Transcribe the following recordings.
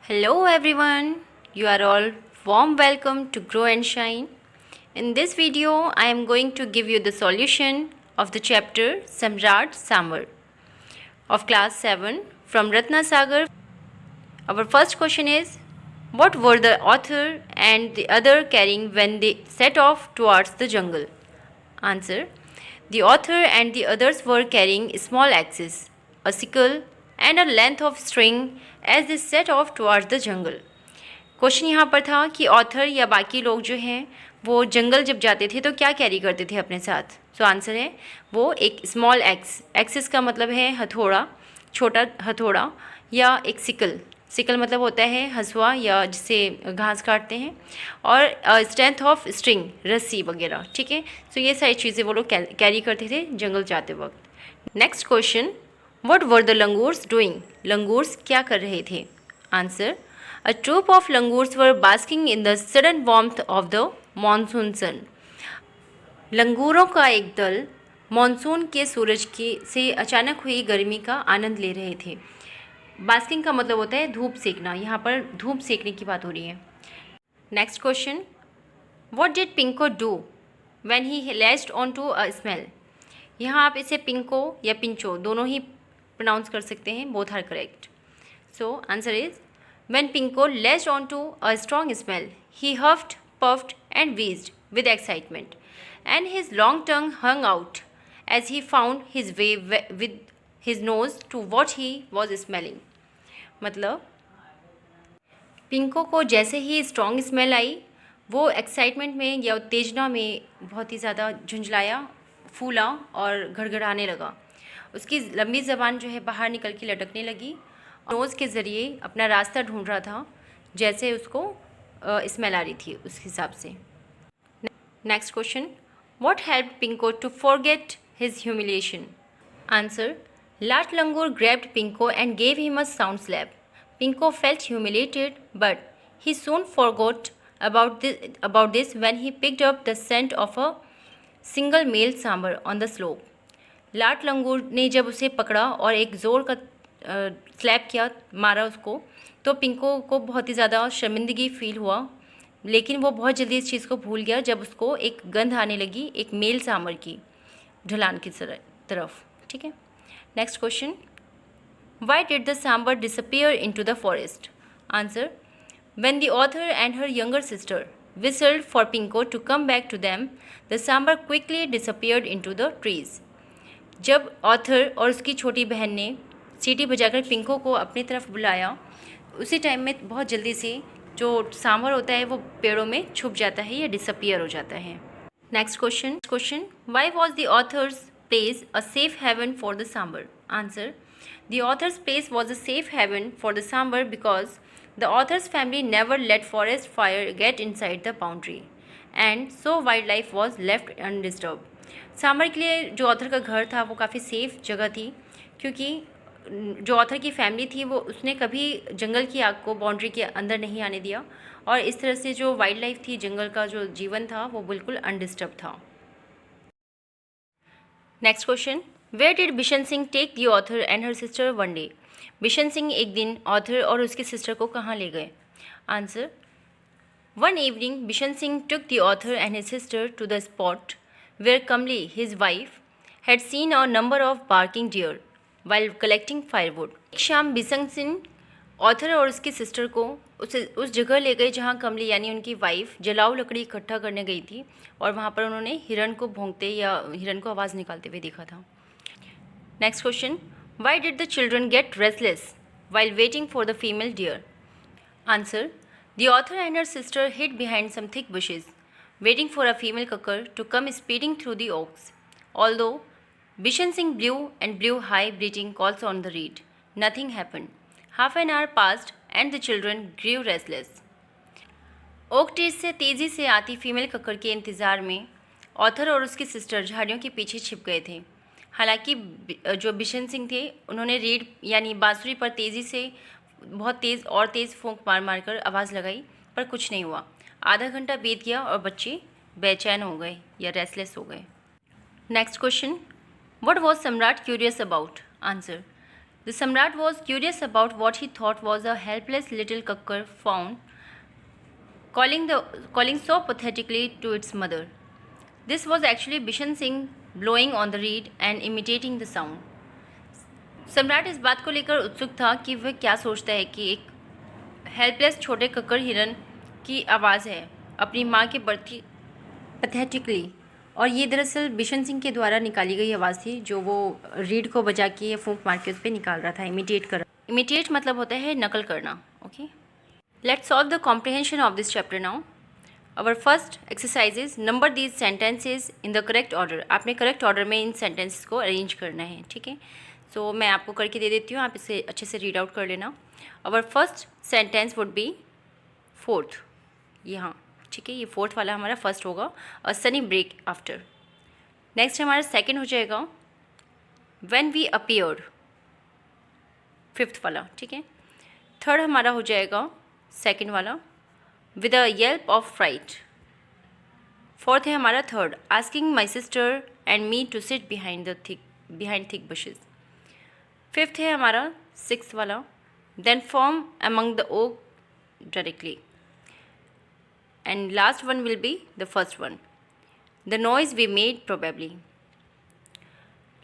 Hello everyone, you are all warm welcome to Grow and Shine. In this video, I am going to give you the solution of the chapter Samrat Samar of class 7 from Ratna Sagar. Our first question is, what were the author and the other carrying when they set off towards the jungle? Answer, the author and the others were carrying small axes, a sickle and a length of string as they set off towards the jungle. Question यहाँ पर था कि author या बाकी लोग जो हैं वो जंगल जब जाते थे तो क्या कैरी करते थे अपने साथ. सो आंसर है वो एक स्मॉल एक्सिस का मतलब है हथौड़ा, छोटा हथौड़ा, या एक सिकल मतलब होता है हसुआ या जिससे घास काटते हैं, और स्ट्रेंथ ऑफ स्ट्रिंग, रस्सी वगैरह. ठीक है, सो ये सारी चीज़ें वो लोग कैरी करते थे जंगल जाते वक्त. Next question, what were the langurs doing? Langurs क्या कर रहे थे? Answer, a troop of langurs were basking in the sudden warmth of the monsoon sun. लंगूरों का एक दल मॉनसून के सूरज की से अचानक हुई गर्मी का आनंद ले रहे थे. बास्किंग का मतलब होता है धूप सेकना, यहाँ पर धूप सेकने की बात हो रही है. Next question, what did Pinko do when he latched on to a smell? यहाँ आप इसे पिंको या पिंचो दोनों ही प्रोनाउंस कर सकते हैं, both are correct. So answer is, when Pinko latched onto a strong smell, he huffed, puffed, and wheezed with excitement, and his long tongue hung out as he found his way with his nose to what he was smelling. मतलब पिंको को जैसे ही strong smell आई वो excitement में या उत्तेजना में बहुत ही ज़्यादा झुंझलाया, फूला और घड़घड़ाने लगा. उसकी लंबी ज़बान जो है बाहर निकल के लटकने लगी, नोज़ के ज़रिए अपना रास्ता ढूंढ रहा था जैसे उसको स्मेल आ रही थी उस हिसाब से. Next question, what help Pinko to forget his humiliation? Answer, लाट langur grabbed Pinko and gave him a sound slap. Pinko felt humiliated but he soon forgot about this when he picked up the scent of a single male sambar on the slope. लाट लंगूर ने जब उसे पकड़ा और एक ज़ोर का slab किया, मारा उसको, तो पिंको को बहुत ही ज़्यादा शर्मिंदगी फील हुआ, लेकिन वो बहुत जल्दी इस चीज़ को भूल गया जब उसको एक गंध आने लगी एक मेल सांबर की ढलान की तरफ. ठीक है, next question, why did the sambar disappear into the forest? Answer, when the author and her younger sister whistled for Pinko to come back to them, the sambar quickly disappeared into the trees. जब author और उसकी छोटी बहन ने सीटी बजाकर पिंको को अपनी तरफ बुलाया, उसी टाइम में बहुत जल्दी से जो सांबर होता है वो पेड़ों में छुप जाता है या डिसअपियर हो जाता है. Next question, why was the author's place a safe haven for the sambar? Answer, the author's place was a safe haven for the sambar because the author's family never let forest fire get inside the boundary and so wild life was left undisturb. Sambar के लिए जो author का घर था वो काफ़ी safe जगह थी, क्योंकि जो ऑथर की फैमिली थी वो उसने कभी जंगल की आग को बाउंड्री के अंदर नहीं आने दिया, और इस तरह से जो वाइल्ड लाइफ थी, जंगल का जो जीवन था वो बिल्कुल अनडिस्टर्ब था. Next question, where did Bishan Singh take the author and her sister one day? Bishan Singh एक दिन ऑथर और उसकी सिस्टर को कहाँ ले गए? Answer, one evening Bishan Singh took the author and his sister to the spot where Kamli his wife had seen a number of barking deer while collecting firewood. एक शाम बिशन सिंह ऑथर और उसकी सिस्टर को उस जगह ले गए जहाँ कमली यानी उनकी वाइफ जलाऊ लकड़ी इकट्ठा करने गई थी, और वहाँ पर उन्होंने हिरन को भौंकते या हिरन को आवाज़ निकालते हुए देखा था. Next question, why did the children gate restless while waiting for the female deer? Answer, the author and her sister hid behind some thick bushes, waiting for a female cucker to come speeding through the oaks. Although Bishan Singh blew and blew high bleating calls on the reed, nothing happened. Half an hour passed and the children grew restless. Oak tree से तेज़ी से आती female Kakkar के इंतज़ार में author और उसकी sister झाड़ियों के पीछे छिप गए थे. हालांकि जो बिशन सिंह थे उन्होंने रीड यानी बांसुरी पर तेज़ी से बहुत तेज़ फूंक मार मार कर आवाज़ लगाई, पर कुछ नहीं हुआ. आधा घंटा बीत गया और बच्चे बेचैन हो गए या रेस्टलेस हो गए. Next question, What was Samrat curious about? Answer, The Samrat was curious about what he thought was a helpless little cucker found, calling so pathetically to its mother. This was actually Bishan Singh blowing on the reed and imitating the sound. सम्राट इस बात को लेकर उत्सुक था कि वह क्या सोचता है कि एक हेल्पलेस छोटे कक्कर हिरन की आवाज़ है अपनी माँ के बढ़ती पैथेटिकली, और ये दरअसल बिशन सिंह के द्वारा निकाली गई आवाज़ थी जो वो रीड को बजा के या फूंक मार के उस पर निकाल रहा था, इमिटेट कर। इमिटेट मतलब होता है नकल करना। Okay, let's solve the comprehension of this chapter now. Our first exercises, number these sentences in the correct order. आपने करेक्ट ऑर्डर में इन सेंटेंसेस को अरेंज करना है, ठीक है। सो मैं आपको करके दे देती हूँ, आप इसे अच्छे से रीड आउट कर लेना। Our first sentence would be fourth, यहाँ, ठीक है, ये फोर्थ वाला हमारा फर्स्ट होगा, अ सनी ब्रेक आफ्टर। नेक्स्ट हमारा सेकंड हो जाएगा व्हेन वी अपीयर्ड, फिफ्थ वाला, ठीक है। थर्ड हमारा हो जाएगा सेकंड वाला, with a yelp of fright. Fourth है हमारा third, asking my sister and me to sit behind thick bushes. Fifth है हमारा सिक्स्थ वाला, then form among the oak directly. And last one will be the first one, the noise we made probably.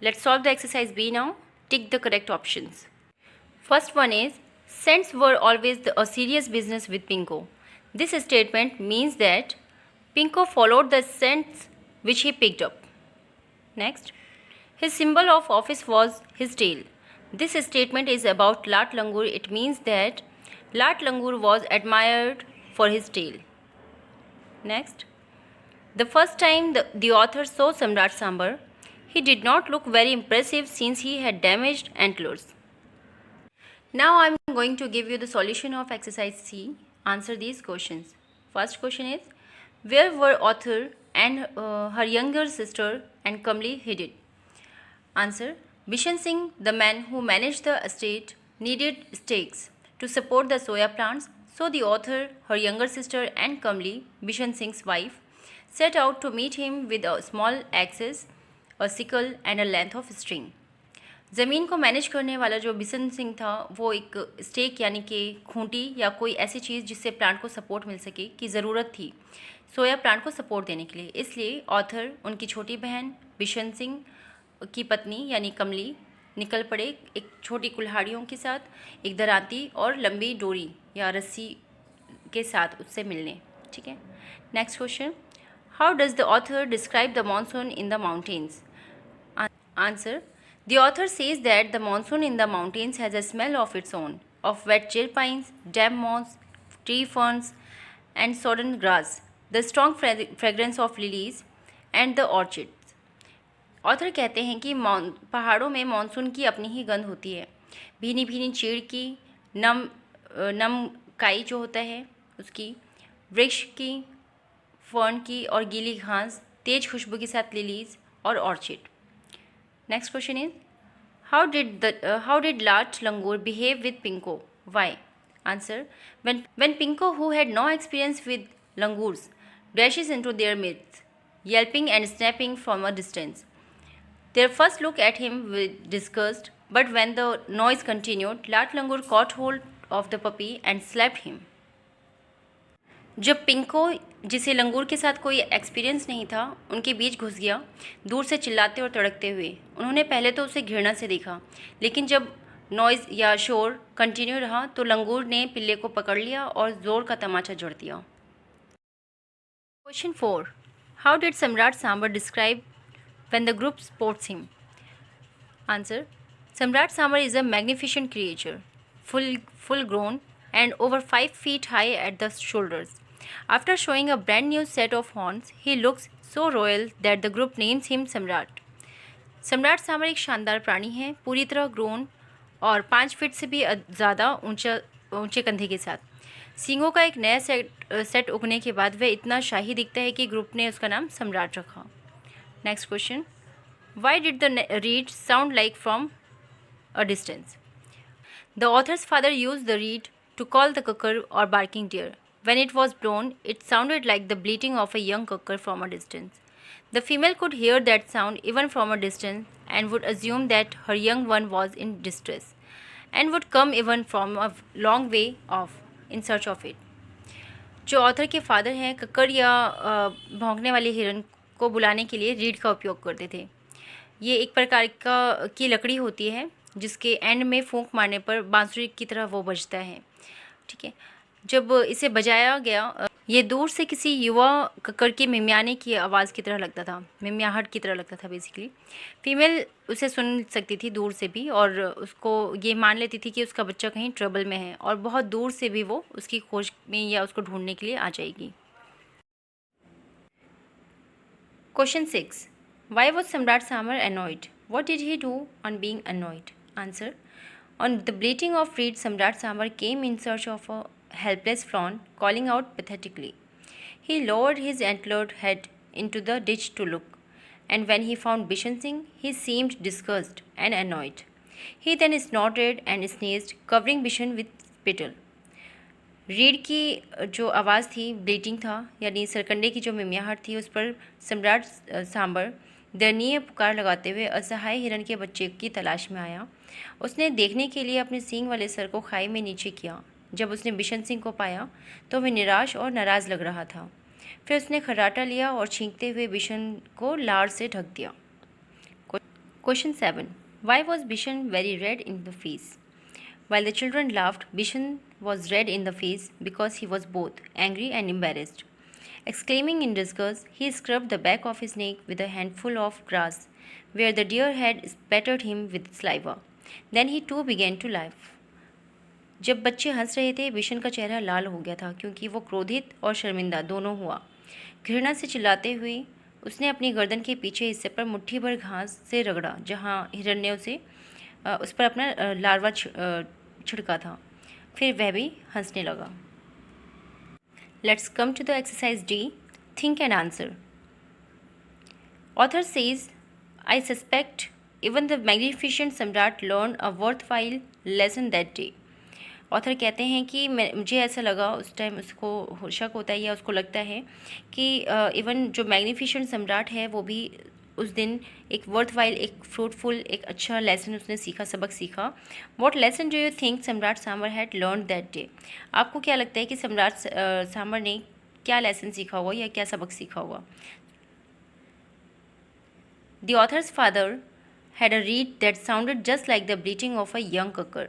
Let's solve the exercise B now. Tick the correct options. First one is, scents were always a serious business with Pinko. This statement means that Pinko followed the scents which he picked up. Next, his symbol of office was his tail. This statement is about Lat Langur. It means that Lat Langur was admired for his tail. Next, the first time the author saw Samrat Sambar, he did not look very impressive since he had damaged antlers. Now I am going to give you the solution of exercise C. Answer these questions. First question is, where were author and her younger sister and Kamli hidden? Answer, Bishan Singh, the man who managed the estate, needed stakes to support the soya plants. So the author, her younger sister and Kamli, Bishan Singh's wife, set out to meet him with a small axes, a sickle and a length of string. ज़मीन को manage करने वाला जो बिशन सिंह था वो एक stake यानी कि खूंटी या कोई ऐसी चीज़ जिससे प्लांट को सपोर्ट मिल सके की ज़रूरत थी सोया प्लांट को सपोर्ट देने के लिए। इसलिए ऑथर, उनकी छोटी बहन बिशन सिंह की पत्नी यानी कमली निकल पड़े एक छोटी कुल्हाड़ियों के साथ, एक दरांती और लंबी डोरी या रस्सी के साथ उससे मिलने, ठीक है। Next question, how does the author describe the monsoon in the mountains? Answer, the author says that the monsoon in the mountains has a smell of its own, of wet chill pines, damp moss, tree ferns and sodden grass, the strong fragrance of lilies and the orchids. Author कहते हैं कि पहाड़ों में monsoon की अपनी ही गंध होती है, भीनी भीनी चीड़ की, नम काई जो होता है उसकी, वृक्ष की, फर्न की और गीली घास, तेज खुशबू के साथ लिलीज और orchid. Next question is, how did लाट langur behave with Pinko? Why? Answer, when Pinko, who had no experience with langurs, dashes into their midst, yelping and snapping from a distance. Their first look at him with disgust, but when the noise continued, Lat Langur caught hold of the puppy and slapped him. जब पिंको, जिसे लंगूर के साथ कोई experience नहीं था, उनके बीच घुस गया दूर से चिल्लाते और तड़कते हुए, उन्होंने पहले तो उसे घृणा से देखा, लेकिन जब नॉइज़ या शोर कंटिन्यू रहा तो लंगूर ने पिल्ले को पकड़ लिया और ज़ोर का तमाचा जड़ दिया। Question 4, how did Samrat Sambar describe when the group spots him? Answer, Samrat Sambar is a magnificent creature, full grown and over 5 feet high at the shoulders. After showing a brand new set of horns, he looks so royal that the group names him Samrat. सम्राट सांबर एक शानदार प्राणी है, पूरी तरह grown और 5 feet से भी ज़्यादा ऊंचे कंधे के साथ। सींगों का एक नया सेट उगने के बाद वह इतना शाही दिखता है कि ग्रुप ने उसका नाम सम्राट रखा। Next question, why did the reed sound like from a distance? The author's father used the reed to call the cucker or barking deer. When it was blown, it sounded like the bleating of a young cucker from a distance. The female could hear that sound even from a distance and would assume that her young one was in distress. and would come even from a long way off in search of it. जो author के father हैं कक्कड़ या भौंकने वाले हिरन को बुलाने के लिए रीड का उपयोग करते थे। ये एक प्रकार की लकड़ी होती है जिसके एंड में फूंक मारने पर बांसुरी की तरह वो बजता है। ठीक है, जब इसे बजाया गया ये दूर से किसी युवा कक्कड़ के मिमियाने की आवाज़ की तरह लगता था, मिमियाहट की तरह लगता था बेसिकली। फीमेल उसे सुन सकती थी दूर से भी और उसको ये मान लेती थी कि उसका बच्चा कहीं ट्रबल में है और बहुत दूर से भी वो उसकी खोज में या उसको ढूंढने के लिए आ जाएगी। Question 6. Why was Samrat Samar annoyed? What did he do on being annoyed? Answer. On the bleating of Reed, Samrat Samar came in search of a helpless fawn, calling out pathetically. He lowered his antlered head into the ditch to look, and when he found Bishan Singh, he seemed disgusted and annoyed. He then snorted and sneezed, covering Bishan with spittle. Read की जो आवाज़ थी ब्लीटिंग था यानी सरकंडे की जो मिमियाहट थी उस पर सम्राट सांबर दयनीय पुकार लगाते हुए असहाय हिरन के बच्चे की तलाश में आया। उसने देखने के लिए अपने सींग वाले सर को खाई में नीचे किया। जब उसने बिशन सिंह को पाया तो वह निराश और नाराज़ लग रहा था। फिर उसने खर्राटा लिया और छींकते हुए बिशन को लार से ढक दिया। Question 7. Why was Bishan very red in the face? While the children laughed, Bishan was red in the face because he was both angry and embarrassed. Exclaiming in disgust, he scrubbed the back of his neck with a handful of grass, where the deer had spattered him with saliva. Then he too began to laugh. जब बच्चे हंस रहे थे, बिशन का चेहरा लाल हो गया था क्योंकि वो क्रोधित और शर्मिंदा दोनों हुआ। घृणा से चिल्लाते हुए उसने अपनी गर्दन के पीछे हिस्से पर मुट्ठी भर घास से रगड़ा जहाँ हिरन ने उस पर अपना लार्वा छिड़का था। फिर वह भी हंसने लगा। Let's come to the exercise D, think and answer. Author says I suspect even the magnificent samrat learn a worthwhile lesson that day. Author कहते हैं कि मुझे ऐसा लगा उस टाइम उसको शक होता है या उसको लगता है कि इवन जो मैग्निफिशेंट सम्राट है वो भी उस दिन एक वर्थवाइल, एक फ्रूटफुल, एक अच्छा लेसन उसने सीखा, सबक सीखा। What lesson do you think सम्राट सामर हैड लर्न दैट डे? आपको क्या लगता है कि सम्राट सामर ने क्या लेसन सीखा होगा या क्या सबक सीखा होगा? The author's father had a reed that sounded just like the bleating of a young cuckoo.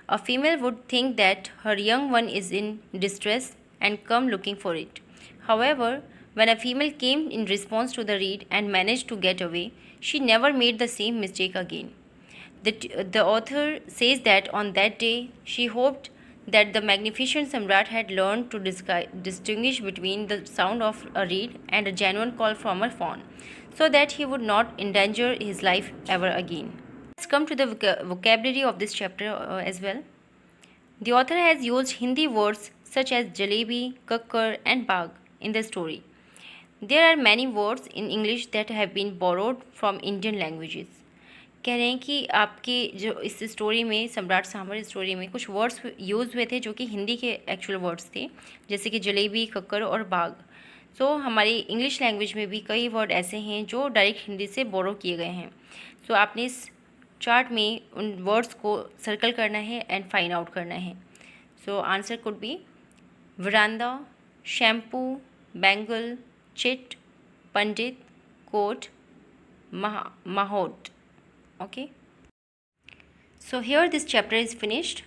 A female would think that her young one is in distress and come looking for it. However, when a female came in response to the reed and managed to get away, she never made the same mistake again. The author says that on that day, she hoped that the magnificent Samrat had learned to distinguish between the sound of a reed and a genuine call from a fawn, so that he would not endanger his life ever again. Let's come to the vocabulary of this chapter as well. The author has used Hindi words such as jalebi, kakkar and bag in the story. There are many words in English that have been borrowed from Indian languages. कह रहे हैं कि आपके जो इस story में सम्राट sambar story में कुछ वर्ड्स यूज़ हुए थे जो कि हिंदी के एक्चुअल वर्ड्स थे, जैसे कि जलेबी, कक्कर और बाग। सो हमारी इंग्लिश लैंग्वेज में भी कई वर्ड ऐसे हैं जो डायरेक्ट हिंदी से बोरो किए गए हैं। सो आपने इस चार्ट में उन वर्ड्स को सर्कल करना है एंड फाइंड आउट करना है। So answer could be verandah, shampoo, bangle, chit, pundit, coat, mahout. Okay, so here this chapter is finished.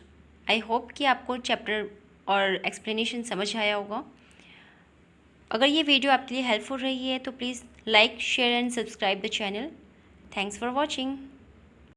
I hope कि आपको चैप्टर और एक्सप्लेनेशन समझ आया होगा। अगर ये वीडियो आपके लिए हेल्पफुल रही है तो please like, share and subscribe the channel. Thanks for watching.